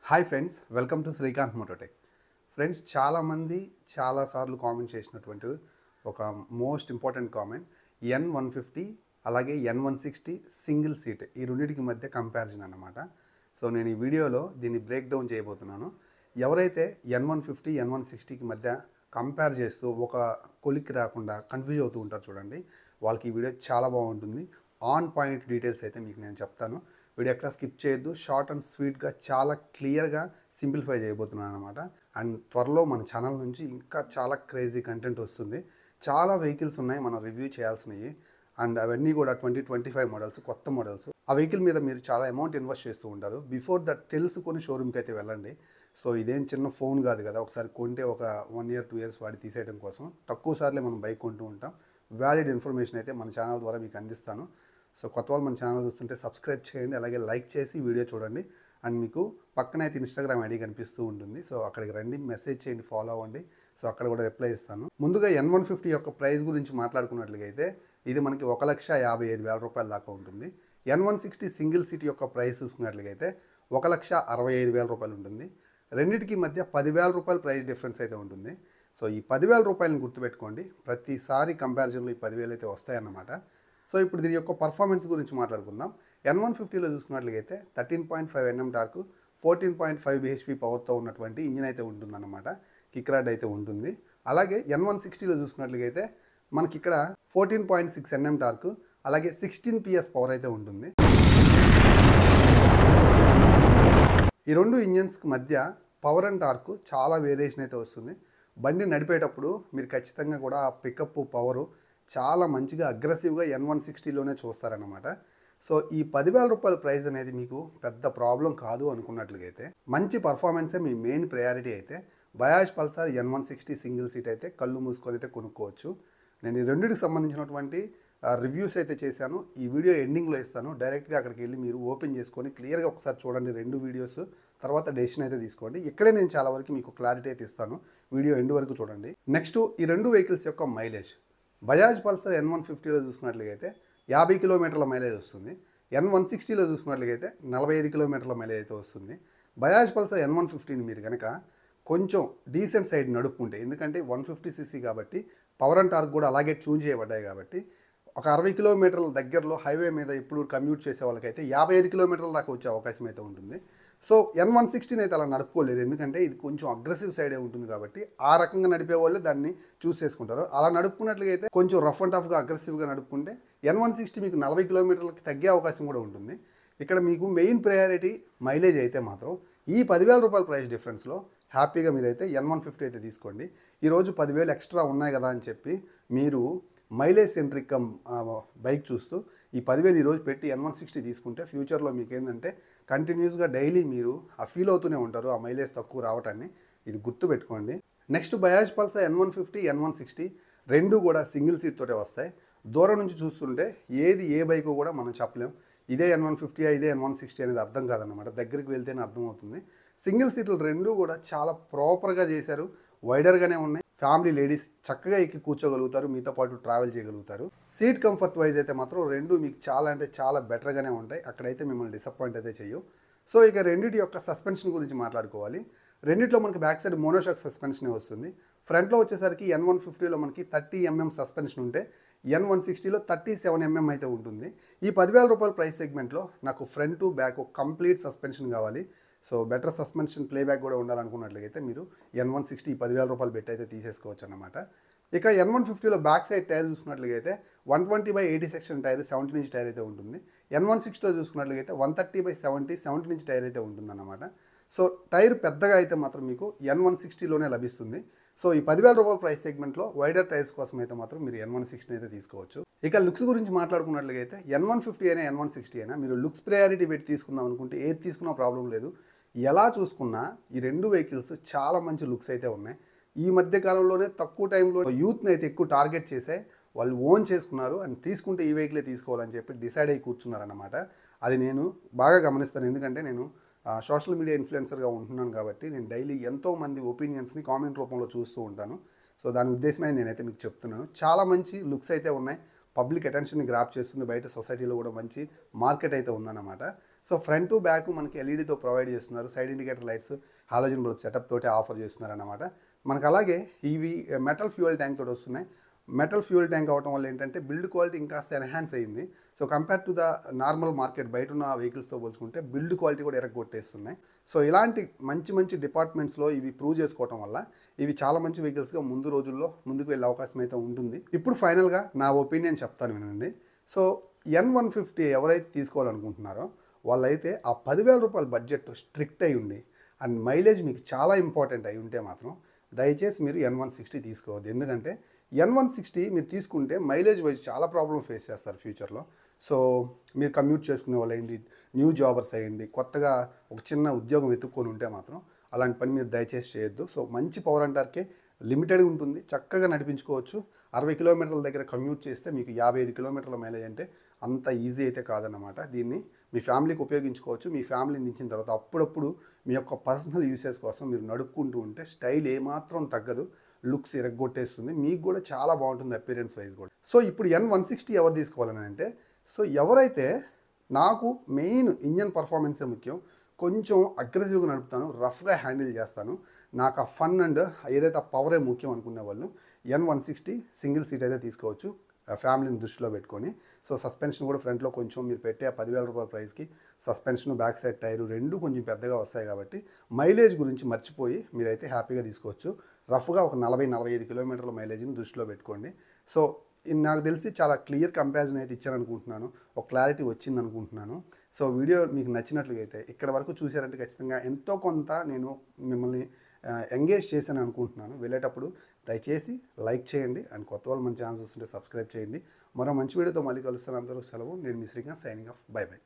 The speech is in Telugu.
Hi friends, welcome to Srikanth Mototech. Friends, చాలామంది చాలాసార్లు కామెంట్ చేసినటువంటి ఒక మోస్ట్ ఇంపార్టెంట్ కామెంట్ N150 అలాగే N160 సింగిల్ సీట్ ఈ రెండింటికి మధ్య కంపారిజన్ అన్నమాట. సో నేను ఈ వీడియోలో దీన్ని బ్రేక్ డౌన్ చేయబోతున్నాను. ఎవరైతే N150 N160కి మధ్య కంపేర్ చేస్తూ ఒక కొలిక్కి రాకుండా కన్ఫ్యూజ్ అవుతూ ఉంటారు చూడండి, వాళ్ళకి ఈ వీడియో చాలా బాగుంటుంది. ఆన్ పాయింట్ డీటెయిల్స్ అయితే మీకు నేను చెప్తాను. వీడియో ఎక్కడ స్కిప్ చేయొద్దు. షార్ట్ అండ్ స్వీట్గా చాలా క్లియర్గా సింప్లిఫై చేయబోతున్నాను అనమాట. అండ్ త్వరలో మన ఛానల్ నుంచి ఇంకా చాలా క్రేజీ కంటెంట్ వస్తుంది. చాలా వెహికల్స్ ఉన్నాయి మనం రివ్యూ చేయాల్సినవి. అండ్ అవన్నీ కూడా 2025 మోడల్స్, కొత్త మోడల్స్. ఆ వెహికల్ మీద మీరు చాలా అమౌంట్ ఇన్వెస్ట్ చేస్తూ ఉంటారు. బిఫోర్ దట్ తెలుసుకొని షోరూమ్కి అయితే వెళ్ళండి. సో ఇదేం చిన్న ఫోన్ కాదు కదా, ఒకసారి కొంటే ఒక 1 year 2 years వాడి తీసేయడం కోసం తక్కువ సార్లే మనం బైక్ కొంటూ ఉంటాం. వ్యాలిడ్ ఇన్ఫర్మేషన్ అయితే మన ఛానల్ ద్వారా మీకు అందిస్తాను. సో కొత్త వాళ్ళు మన ఛానల్ చూస్తుంటే సబ్స్క్రైబ్ చేయండి, అలాగే లైక్ చేసి వీడియో చూడండి. అండ్ మీకు పక్కన అయితే ఇన్స్టాగ్రామ్ ఐడి కనిపిస్తూ ఉంటుంది. సో అక్కడికి రండి, మెసేజ్ చేయండి, ఫాలో అవ్వండి. సో అక్కడ కూడా రిప్లై ఇస్తాను. ముందుగా N150 యొక్క ప్రైస్ గురించి మాట్లాడుకున్నట్లయితే ఇది మనకి 1,55,000 రూపాయల దాకా ఉంటుంది. N160 సింగిల్ సీట్ యొక్క ప్రైస్ చూసుకున్నట్లయితే 1,65,000 రూపాయలు ఉంటుంది. రెండింటికి మధ్య 10,000 రూపాయల ప్రైస్ డిఫరెన్స్ అయితే ఉంటుంది. సో ఈ 10,000 రూపాయలను గుర్తుపెట్టుకోండి. ప్రతిసారి కంపారిజన్లో ఈ 10,000 అయితే వస్తాయన్నమాట. సో ఇప్పుడు దీని యొక్క పర్ఫార్మెన్స్ గురించి మాట్లాడుకుందాం. N150లో చూసుకున్నట్లయితే 13.5 Nm టార్క్, 14.5 bhp పవర్తో ఉన్నటువంటి ఇంజిన్ అయితే ఉంటుందన్నమాట. కిక్ రాడ్ అయితే ఉంటుంది. అలాగే N160లో చూసుకున్నట్లయితే మనకి ఇక్కడ 14.6 Nm టార్క్, అలాగే 16 PS పవర్ అయితే ఉంటుంది. ఈ రెండు ఇంజిన్స్కి మధ్య పవర్ అండ్ టార్క్ చాలా వేరియేషన్ అయితే వస్తుంది. బండి నడిపేటప్పుడు మీరు ఖచ్చితంగా కూడా ఆ పికప్ పవరు చాలా మంచిగా అగ్రెసివ్గా N160లోనే చూస్తారన్నమాట. సో ఈ 10,000 రూపాయల ప్రైస్ అనేది మీకు పెద్ద ప్రాబ్లం కాదు అనుకున్నట్లయితే, మంచి పర్ఫార్మెన్సే మీ మెయిన్ ప్రయారిటీ అయితే Bajaj Pulsar N160 single seat అయితే కళ్ళు మూసుకొని అయితే కొనుక్కోవచ్చు. నేను ఈ రెండింటికి సంబంధించినటువంటి రివ్యూస్ అయితే చేశాను. ఈ వీడియో ఎండింగ్లో ఇస్తాను. డైరెక్ట్గా అక్కడికి వెళ్ళి మీరు ఓపెన్ చేసుకొని క్లియర్గా ఒకసారి చూడండి రెండు వీడియోస్, తర్వాత డెసిషన్ అయితే తీసుకోండి. ఇక్కడే నేను చాలా వరకు మీకు క్లారిటీ అయితే ఇస్తాను. వీడియో ఎండ్ వరకు చూడండి. నెక్స్ట్ ఈ రెండు వెహికల్స్ యొక్క మైలేజ్. బజాజ్ పల్సర్ N150లో చూసుకున్నట్లయితే 50 కిలోమీటర్ల మైలేజ్ వస్తుంది. N160లో చూసుకున్నట్లయితే 45 కిలోమీటర్ల మైలేజ్ అయితే వస్తుంది. బజాజ్ పల్సర్ N150ని మీరు కనుక కొంచెం డీసెంట్ సైడ్ నడుపుకుంటే, ఎందుకంటే 150cc కాబట్టి పవర్ అండ్ టార్క్ కూడా అలాగే ట్యూన్ చేయబడ్డాయి కాబట్టి ఒక 60 కిలోమీటర్ల దగ్గరలో హైవే మీద ఇప్పుడు కమ్యూట్ చేసే వాళ్ళకైతే 55 కిలోమీటర్ల దాకా వచ్చే అవకాశం అయితే ఉంటుంది. సో N160 అయితే అలా నడుపుకోలేదు, ఎందుకంటే ఇది కొంచెం అగ్రెసివ్ సైడే ఉంటుంది కాబట్టి ఆ రకంగా నడిపే వాళ్ళే దాన్ని చూస్ చేసుకుంటారు. అలా నడుపుకున్నట్లయితే కొంచెం రఫ్ అండ్ టఫ్గా అగ్రెసివ్గా నడుపుకుంటే N160 మీకు 40 కిలోమీటర్లకి తగ్గే అవకాశం కూడా ఉంటుంది. ఇక్కడ మీకు మెయిన్ ప్రయారిటీ మైలేజ్ అయితే మాత్రం ఈ 10,000 రూపాయల ప్రైస్ డిఫరెన్స్లో హ్యాపీగా మీరైతే N150 అయితే తీసుకోండి. ఈరోజు 10,000 ఎక్స్ట్రా ఉన్నాయి కదా అని చెప్పి మీరు మైలేజ్ సెంట్రిక్ బైక్ చూస్తూ ఈ 10,000 ఈరోజు పెట్టి N160 తీసుకుంటే ఫ్యూచర్లో మీకు ఏంటంటే కంటిన్యూస్గా డైలీ మీరు ఆ ఫీల్ అవుతూనే ఉంటారు ఆ మైలేజ్ తక్కువ రావటాన్ని. ఇది గుర్తుపెట్టుకోండి. Next Bajaj Pulsar N150 N160 రెండు కూడా సింగిల్ సీట్ తోటే వస్తాయి. దూరం నుంచి చూస్తుంటే ఏది ఏ బైక్ కూడా మనం చెప్పలేం. ఇదే N150 ఇదే N160 అనేది అర్థం కాదన్నమాట. దగ్గరికి వెళ్తేనే అర్థమవుతుంది. సింగిల్ సీట్లు రెండు కూడా చాలా ప్రాపర్గా చేశారు. వైడర్గానే ఉన్నాయి. ఫ్యామిలీ లేడీస్ చక్కగా ఎక్కి కూర్చోగలుగుతారు, మీతో పాటు ట్రావెల్ చేయగలుగుతారు. సీట్ కంఫర్ట్ వైజ్ అయితే మాత్రం రెండు మీకు చాలా అంటే చాలా బెటర్గానే ఉంటాయి. అక్కడైతే మిమ్మల్ని డిసప్పాయింట్ అయితే చేయవు. సో ఇక రెండింటి యొక్క సస్పెన్షన్ గురించి మాట్లాడుకోవాలి. రెండిట్లో మనకి బ్యాక్ సైడ్ మోనోషాక్ సస్పెన్షన్ వస్తుంది. ఫ్రంట్లో వచ్చేసరికి N150లో మనకి 30 mm సస్పెన్షన్ ఉంటే N160లో 37 mm అయితే ఉంటుంది. ఈ 10,000 రూపాయల ప్రైస్ సెగ్మెంట్లో నాకు front to back complete suspension కావాలి. సో బెటర్ సస్పెన్షన్ ప్లేబ్యాక్ కూడా ఉండాలనుకున్నట్లయితే మీరు N160 10,000 రూపాయలు పెట్టి అయితే తీసేసుకోవచ్చు అన్నమాట. ఇక N150లో బ్యాక్ సైడ్ టైర్ చూసుకున్నట్లయితే 120/80 సెక్షన్ టైర్ 17 ఇంచ్ టైర్ అయితే ఉంటుంది. N160లో చూసుకున్నట్లయితే 130/70 17 ఇంచ్ టైర్ అయితే ఉంటుందన్నమాట. సో టైర్ పెద్దగా అయితే మాత్రం మీకు N160లోనే లభిస్తుంది. సో ఈ 10,000 రూపాయల ప్రైస్ సెగ్మెంట్లో వైడర్ టైర్స్ కోసం అయితే మాత్రం మీరు N160 అయితే తీసుకోవచ్చు. ఇక లుక్స్ గురించి మాట్లాడుకున్నట్లయితే N150 అయినా N160 అయినా మీరు లుక్స్ ప్రయారిటీ పెట్టి తీసుకుందాం అనుకుంటే ఏది తీసుకున్నా ప్రాబ్లం లేదు. ఎలా చూసుకున్నా ఈ రెండు వెహికల్స్ చాలా మంచి లుక్స్ అయితే ఉన్నాయి. ఈ మధ్య కాలంలోనే తక్కువ టైంలో యూత్ని అయితే ఎక్కువ టార్గెట్ చేసే వాళ్ళు ఓన్ చేసుకున్నారు. అండ్ తీసుకుంటే ఈ వెహికలే తీసుకోవాలని చెప్పి డిసైడ్ అయ్యి కూర్చున్నారన్నమాట. అది నేను బాగా గమనిస్తాను, ఎందుకంటే నేను సోషల్ మీడియా ఇన్ఫ్లుయెన్సర్గా ఉంటున్నాను కాబట్టి నేను డైలీ ఎంతోమంది ఒపీనియన్స్ని కామెంట్ రూపంలో చూస్తూ ఉంటాను. సో దాని ఉద్దేశమే నేనైతే మీకు చెప్తున్నాను. చాలా మంచి లుక్స్ అయితే ఉన్నాయి. పబ్లిక్ అటెన్షన్ని గ్రాప్ చేస్తుంది. బయట సొసైటీలో కూడా మంచి మార్కెట్ అయితే ఉందన్నమాట. సో ఫ్రంట్ టు బ్యాక్ మనకి ఎల్ఈడితో ప్రొవైడ్ చేస్తున్నారు. Side indicator lights halogen bulb setup తోటి ఆఫర్ చేస్తున్నారు అన్నమాట. మనకు అలాగే ఇవి మెటల్ ఫ్యూయల్ ట్యాంక్ తోటి వస్తున్నాయి. మెటల్ ఫ్యూయల్ ట్యాంక్ అవడం వల్ల ఏంటంటే బిల్డ్ క్వాలిటీ ఇంకాస్త ఎన్హాన్స్ అయింది. So compare to the normal market బయట ఉన్న వెహికల్స్తో పోల్చుకుంటే బిల్డ్ క్వాలిటీ కూడా ఎరగొట్టేస్తున్నాయి. సో ఇలాంటి మంచి మంచి డిపార్ట్మెంట్స్లో ఇవి ప్రూవ్ చేసుకోవడం వల్ల ఇవి చాలా మంచి వెహికల్స్గా ముందు రోజుల్లో ముందుకు వెళ్ళే అవకాశం అయితే ఉంటుంది. ఇప్పుడు ఫైనల్గా నా ఒపీనియన్ చెప్తాను వినండి. సో N150 ఎవరైతే తీసుకోవాలనుకుంటున్నారో వాళ్ళైతే ఆ 10,000 రూపాయల బడ్జెట్ స్ట్రిక్ట్ అయి ఉండి అండ్ మైలేజ్ మీకు చాలా ఇంపార్టెంట్ అయి ఉంటే మాత్రం దయచేసి మీరు N160 తీసుకోవద్దు. ఎందుకంటే N160 మీరు తీసుకుంటే మైలేజ్ వైజ్ చాలా ప్రాబ్లం ఫేస్ చేస్తారు ఫ్యూచర్లో. సో మీరు కమ్యూట్ చేసుకునే వాళ్ళు అయ్యండి, న్యూ జాబర్స్ అయ్యండి, కొత్తగా ఒక చిన్న ఉద్యోగం వెతుక్కొని ఉంటే మాత్రం అలాంటి పని మీరు దయచేసి చేయొద్దు. సో మంచి పవర్ అంటార్కే లిమిటెడ్గా ఉంటుంది, చక్కగా నడిపించుకోవచ్చు. 60 కిలోమీటర్ల దగ్గర కమ్యూట్ చేస్తే మీకు 55 కిలోమీటర్ల మైలేజ్ అంటే అంత ఈజీ అయితే కాదన్నమాట. దీన్ని మీ ఫ్యామిలీకి ఉపయోగించుకోవచ్చు. మీ ఫ్యామిలీని దించిన తర్వాత అప్పుడప్పుడు మీ యొక్క పర్సనల్ యూసేజ్ కోసం మీరు నడుపుకుంటూ ఉంటే స్టైల్ ఏమాత్రం తగ్గదు, లుక్స్ ఇరగొట్టేస్తుంది, మీకు కూడా చాలా బాగుంటుంది అపియరెన్స్ వైజ్ కూడా. సో ఇప్పుడు N160 ఎవరు తీసుకోవాలని అంటే, సో ఎవరైతే నాకు మెయిన్ ఇంజన్ పర్ఫార్మెన్సే ముఖ్యం, కొంచెం అగ్రెసివ్గా నడుపుతాను, రఫ్గా హ్యాండిల్ చేస్తాను, నాకు ఆ ఫన్ అండ్ ఏదైతే ఆ పవరే ముఖ్యం అనుకునే వాళ్ళు N160 సింగిల్ సీట్ అయితే తీసుకోవచ్చు ఫ్యామిలీని దృష్టిలో పెట్టుకొని. సో సస్పెన్షన్ కూడా ఫ్రంట్లో కొంచెం మీరు పెట్టే ఆ 10,000 రూపాయల ప్రైస్కి సస్పెన్షన్ బ్యాక్ సైడ్ టైరు రెండు కొంచెం పెద్దగా వస్తాయి కాబట్టి మైలేజ్ గురించి మర్చిపోయి మీరైతే హ్యాపీగా తీసుకోవచ్చు. రఫ్గా ఒక 40-45 కిలోమీటర్ల మైలేజ్ని దృష్టిలో పెట్టుకోండి. సో నాకు తెలిసి చాలా క్లియర్ కంపారిజన్ అయితే ఇచ్చాను అనుకుంటున్నాను, ఒక క్లారిటీ వచ్చింది అనుకుంటున్నాను. సో వీడియో మీకు నచ్చినట్లుగా అయితే ఇక్కడ వరకు చూసారంటే ఖచ్చితంగా ఎంతో కొంత నేను మిమ్మల్ని ఎంగేజ్ చేశాను అనుకుంటున్నాను. వెళ్ళేటప్పుడు దయచేసి లైక్ చేయండి అండ్ కొత్త వాళ్ళు మన ఛానల్ చూస్తుంటే సబ్స్క్రైబ్ చేయండి. మరో మంచి వీడియోతో మళ్ళీ కలుస్తాను. అందరూ సెలవు. నేను మీ Srikanth, signing off. Bye by.